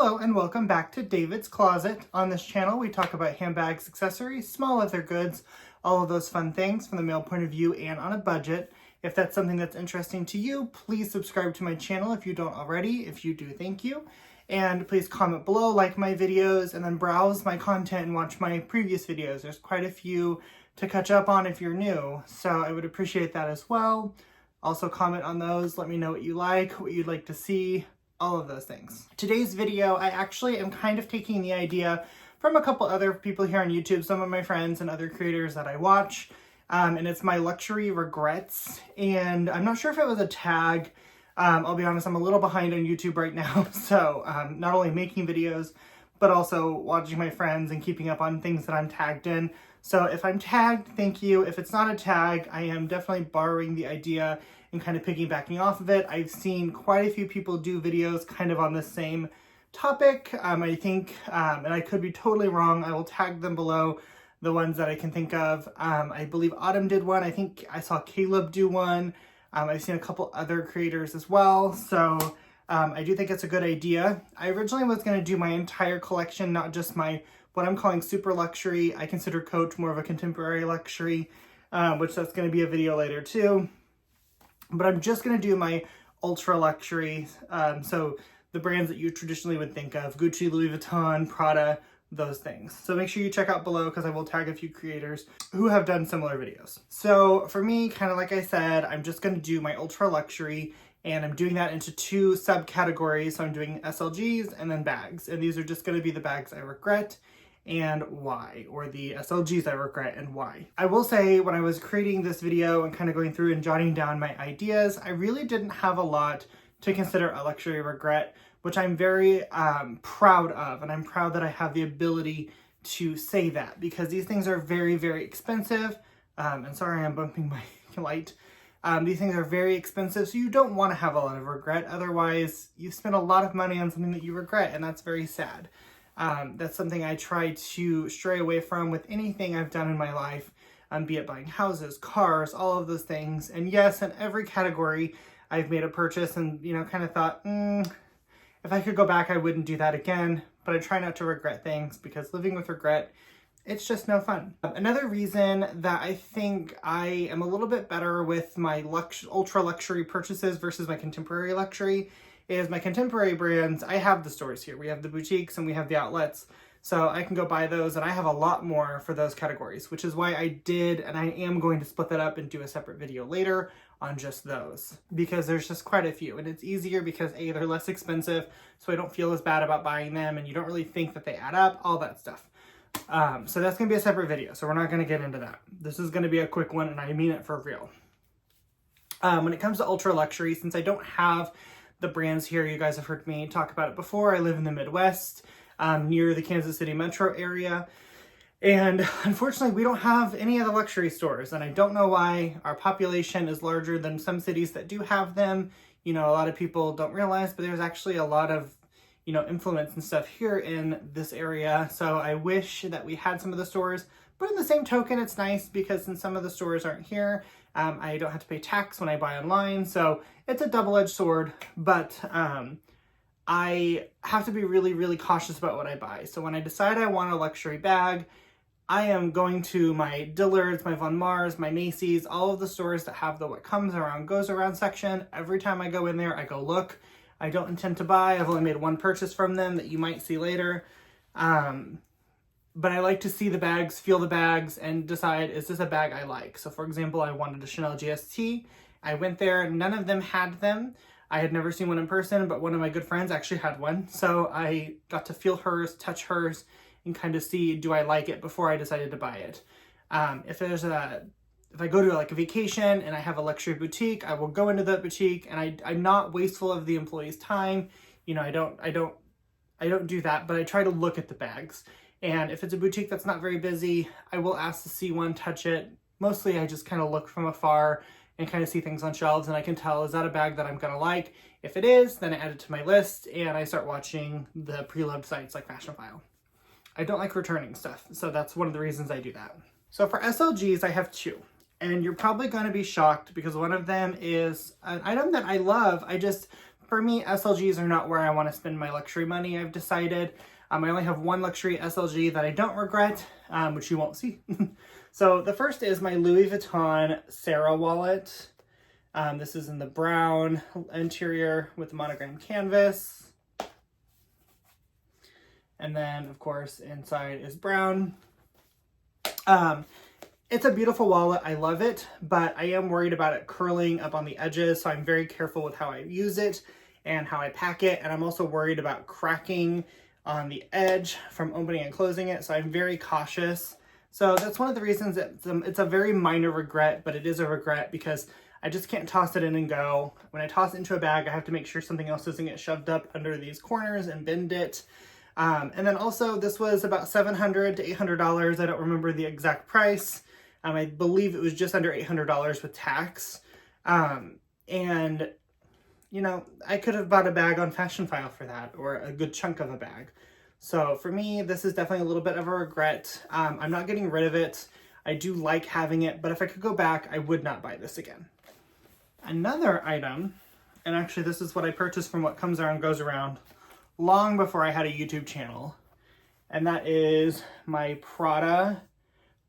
Hello and welcome back to David's Closet. On this channel we talk about handbags, accessories, small leather goods, all of those fun things from the male point of view and on a budget. If that's something that's interesting to you, please subscribe to my channel if you don't already. If you do, thank you. And please comment below, like my videos, and then browse my content and watch my previous videos. There's quite a few to catch up on if you're new, so I would appreciate that as well. Also comment on those, let me know what you like, what you'd like to see, all of those things. Today's video, I actually am kind of taking the idea from a couple other people here on YouTube, some of my friends and other creators that I watch, and it's my luxury regrets. And I'm not sure if it was a tag. I'll be honest, I'm a little behind on YouTube right now, so not only making videos, but also watching my friends and keeping up on things that I'm tagged in. So if I'm tagged, thank you. If it's not a tag, I am definitely borrowing the idea and kind of piggybacking off of it. I've seen quite a few people do videos kind of on the same topic. I think, and I could be totally wrong, I will tag them below, the ones that I can think of. I believe Autumn did one. I think I saw Caleb do one. I've seen a couple other creators as well. So I do think it's a good idea. I originally was going to do my entire collection, not just my what I'm calling super luxury. I consider Coach more of a contemporary luxury, which that's going to be a video later too. But I'm just going to do my ultra luxury. So the brands that you traditionally would think of, Gucci, Louis Vuitton, Prada, those things. So make sure you check out below because I will tag a few creators who have done similar videos. So for me, kind of like I said, I'm just going to do my ultra luxury, and I'm doing that into two subcategories. So I'm doing SLGs and then bags. And these are just going to be the bags I regret and why, or the SLGs I regret and why. I will say, when I was creating this video and kind of going through and jotting down my ideas, I really didn't have a lot to consider a luxury regret, which I'm very proud of. And I'm proud that I have the ability to say that, because these things are very, very expensive. And sorry, I'm bumping my light. These things are very expensive, so you don't want to have a lot of regret. Otherwise, you spend a lot of money on something that you regret, and that's very sad. That's something I try to stray away from with anything I've done in my life, be it buying houses, cars, all of those things. And yes, in every category, I've made a purchase and, kind of thought, if I could go back, I wouldn't do that again. But I try not to regret things, because living with regret, it's just no fun. Another reason that I think I am a little bit better with my ultra luxury purchases versus my contemporary luxury is my contemporary brands. I have the stores here. We have the boutiques and we have the outlets. So I can go buy those, and I have a lot more for those categories, which is why I did, and I am going to split that up and do a separate video later on just those, because there's just quite a few, and it's easier because A, they're less expensive, so I don't feel as bad about buying them, and you don't really think that they add up, all that stuff. So that's going to be a separate video, so we're not going to get into that. This is going to be a quick one, and I mean it for real. When it comes to ultra luxury, since I don't have the brands here, you guys have heard me talk about it before. I live in the Midwest, near the Kansas City metro area. And unfortunately, we don't have any of the luxury stores. And I don't know why. Our population is larger than some cities that do have them. A lot of people don't realize, but there's actually a lot of, influence and stuff here in this area. So I wish that we had some of the stores. But in the same token, it's nice because since some of the stores aren't here, I don't have to pay tax when I buy online. So it's a double-edged sword, but I have to be really, really cautious about what I buy. So when I decide I want a luxury bag, I am going to my Dillard's, my Von Mars, my Macy's, all of the stores that have the what comes around goes around section. Every time I go in there, I go look. I don't intend to buy. I've only made one purchase from them that you might see later. But I like to see the bags, feel the bags, and decide, is this a bag I like? So for example, I wanted a Chanel GST. I went there, none of them had them. I had never seen one in person, but one of my good friends actually had one. So I got to feel hers, touch hers, and kind of see, do I like it before I decided to buy it. If I go to like a vacation and I have a luxury boutique, I will go into that boutique, and I'm not wasteful of the employee's time. I don't do that, but I try to look at the bags. And if it's a boutique that's not very busy, I will ask to see one, touch it. Mostly I just kind of look from afar and kind of see things on shelves, and I can tell, is that a bag that I'm gonna like? If it is, then I add it to my list and I start watching the pre-loved sites like Fashion File. I don't like returning stuff, so that's one of the reasons I do that. So for SLGs, I have two. And you're probably gonna be shocked because one of them is an item that I love. I just For me, SLGs are not where I want to spend my luxury money, I've decided. I only have one luxury SLG that I don't regret, which you won't see. So the first is my Louis Vuitton Sarah wallet. This is in the brown interior with the monogram canvas. And then, of course, inside is brown. It's a beautiful wallet. I love it, but I am worried about it curling up on the edges, so I'm very careful with how I use it and how I pack it. And I'm also worried about cracking on the edge from opening and closing it, so I'm very cautious. So that's one of the reasons that it's a very minor regret, but it is a regret because I just can't toss it in and go. When I toss it into a bag, I have to make sure something else doesn't get shoved up under these corners and bend it. And then also this was about $700 to $800. I don't remember the exact price. I believe it was just under $800 with tax. And you know, I could have bought a bag on Fashion File for that, or a good chunk of a bag. So for me, this is definitely a little bit of a regret. I'm not getting rid of it. I do like having it, but if I could go back, I would not buy this again. Another item, and actually this is what I purchased from What Comes Around Goes Around long before I had a YouTube channel, and that is my Prada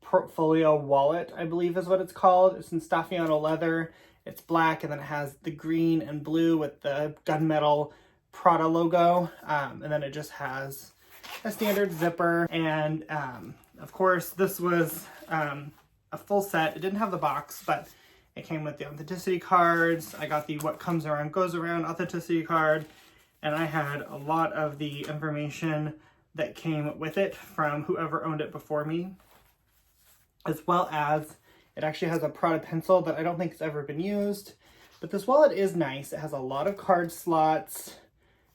Portfolio wallet, I believe is what it's called. It's in Staffiano leather. It's black, and then it has the green and blue with the gunmetal Prada logo. And then it just has a standard zipper. And of course, this was a full set. It didn't have the box, but it came with the authenticity cards. I got the What Comes Around Goes Around authenticity card. And I had a lot of the information that came with it from whoever owned it before me, as well as it actually has a Prada pencil that I don't think has ever been used. But this wallet is nice. It has a lot of card slots.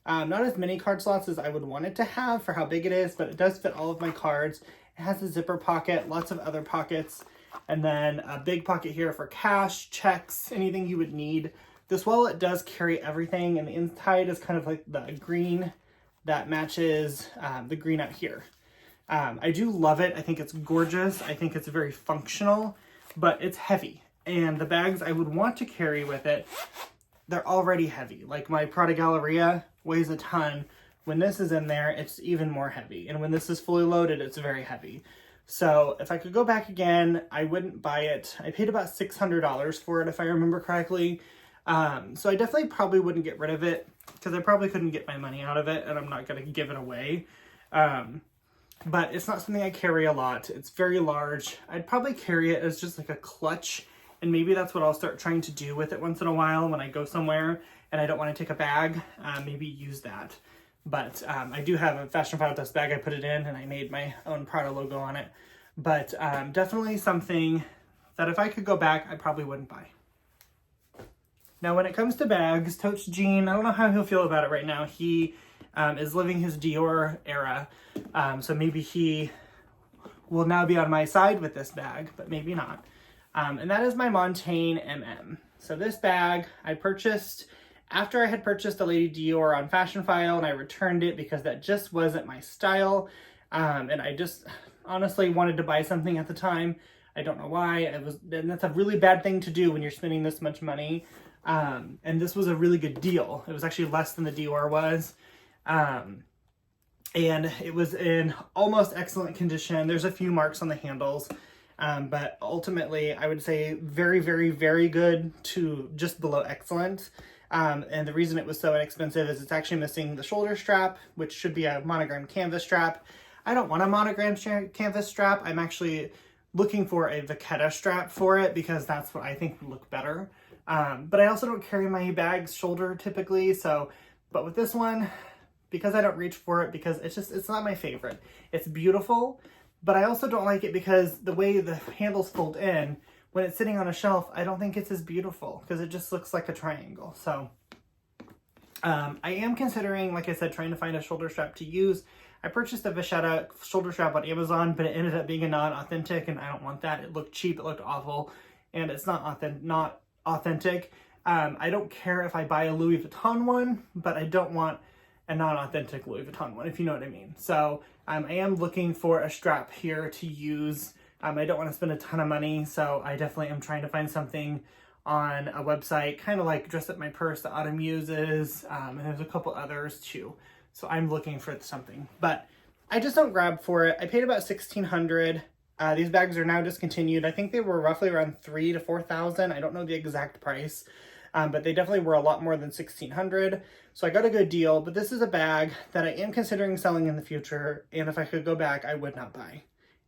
Not as many card slots as I would want it to have for how big it is, but it does fit all of my cards. It has a zipper pocket, lots of other pockets, and then a big pocket here for cash, checks, anything you would need. This wallet does carry everything, and the inside is kind of like the green that matches the green out here. I do love it. I think it's gorgeous. I think it's very functional, but it's heavy. And the bags I would want to carry with it, they're already heavy. Like my Prada Galleria weighs a ton. When this is in there, it's even more heavy. And when this is fully loaded, it's very heavy. So if I could go back again, I wouldn't buy it. I paid about $600 for it, if I remember correctly. So I definitely probably wouldn't get rid of it because I probably couldn't get my money out of it, and I'm not going to give it away. But it's not something I carry a lot. It's very large. I'd probably carry it as just like a clutch, and maybe that's what I'll start trying to do with it once in a while when I go somewhere and I don't want to take a bag. Maybe use that. But I do have a Fashion File dust bag I put it in, and I made my own Prada logo on it. But definitely something that if I could go back, I probably wouldn't buy. Now, when it comes to bags, Totes Jean, I don't know how he'll feel about it right now. He is living his Dior era, so maybe he will now be on my side with this bag, but maybe not. And that is my Montaigne MM. So this bag I purchased after I had purchased a Lady Dior on Fashion File, and I returned it because that just wasn't my style. And I just honestly wanted to buy something at the time. I don't know why. And that's a really bad thing to do when you're spending this much money. And this was a really good deal. It was actually less than the Dior was. And it was in almost excellent condition. There's a few marks on the handles. But ultimately, I would say very, very, very good to just below excellent. And the reason it was so inexpensive is it's actually missing the shoulder strap, which should be a monogram canvas strap. I don't want a monogram canvas strap. I'm actually looking for a Vachetta strap for it because that's what I think would look better. But I also don't carry my bag's shoulder typically. But with this one, because I don't reach for it, because it's not my favorite. It's beautiful, but I also don't like it because the way the handles fold in, when it's sitting on a shelf, I don't think it's as beautiful because it just looks like a triangle. So I am considering, like I said, trying to find a shoulder strap to use. I purchased a Vachetta shoulder strap on Amazon, but it ended up being a non-authentic, and I don't want that. It looked cheap, it looked awful, and it's not authentic. I don't care if I buy a Louis Vuitton one, but I don't want a non-authentic Louis Vuitton one, if you know what I mean. So I am looking for a strap here to use. I don't want to spend a ton of money, so I definitely am trying to find something on a website, kind of like Dress Up My Purse that Autumn uses, and there's a couple others too. So I'm looking for something, but I just don't grab for it. I paid about $1,600. These bags are now discontinued. I think they were roughly around $3,000 to $4,000. I don't know the exact price, but they definitely were a lot more than $1,600. So I got a good deal, but this is a bag that I am considering selling in the future. And if I could go back, I would not buy.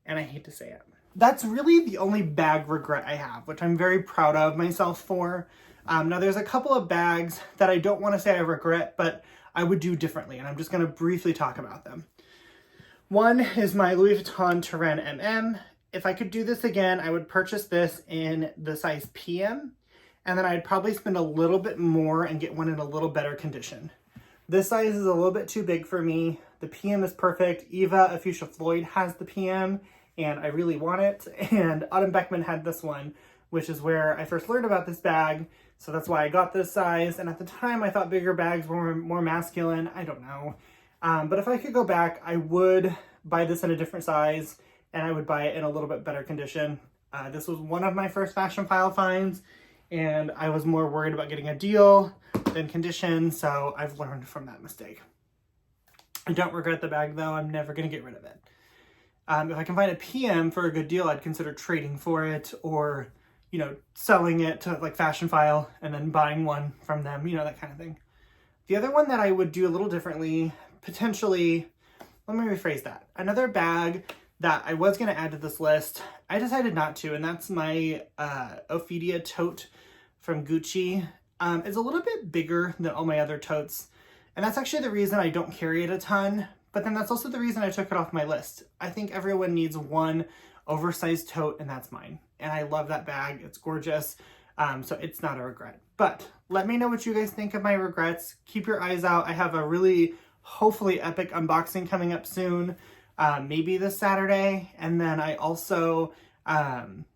And I hate to say it. That's really the only bag regret I have, which I'm very proud of myself for. Now there's a couple of bags that I don't want to say I regret, but I would do differently. And I'm just going to briefly talk about them. One is my Louis Vuitton Turenne MM. If I could do this again, I would purchase this in the size PM, and then I'd probably spend a little bit more and get one in a little better condition. This size is a little bit too big for me. The PM is perfect. Eva Fuchsia Floyd has the PM, and I really want it. And Autumn Beckman had this one, which is where I first learned about this bag. So that's why I got this size. And at the time, I thought bigger bags were more masculine. I don't know. But if I could go back, I would buy this in a different size, and I would buy it in a little bit better condition. This was one of my first Fashion File finds, and I was more worried about getting a deal than condition, so I've learned from that mistake. I don't regret the bag, though. I'm never going to get rid of it. If I can find a PM for a good deal, I'd consider trading for it, or, you know, selling it to like Fashion File and then buying one from them, you know, that kind of thing. The other one that I would do a little differently, potentially, let me rephrase that. Another bag that I was going to add to this list, I decided not to, and that's my Ophidia tote from Gucci. It's a little bit bigger than all my other totes, and that's actually the reason I don't carry it a ton, but then that's also the reason I took it off my list. I think everyone needs one oversized tote, and that's mine. And I love that bag. It's gorgeous, so it's not a regret. But let me know what you guys think of my regrets. Keep your eyes out. I have a really, hopefully, epic unboxing coming up soon. Maybe this Saturday, and then I also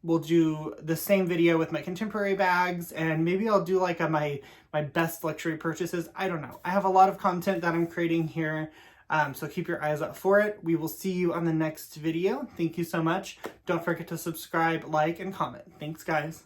will do the same video with my contemporary bags, and maybe I'll do like my best luxury purchases. I don't know. I have a lot of content that I'm creating here, so keep your eyes out for it. We will see you on the next video. Thank you so much. Don't forget to subscribe, like, and comment. Thanks, guys.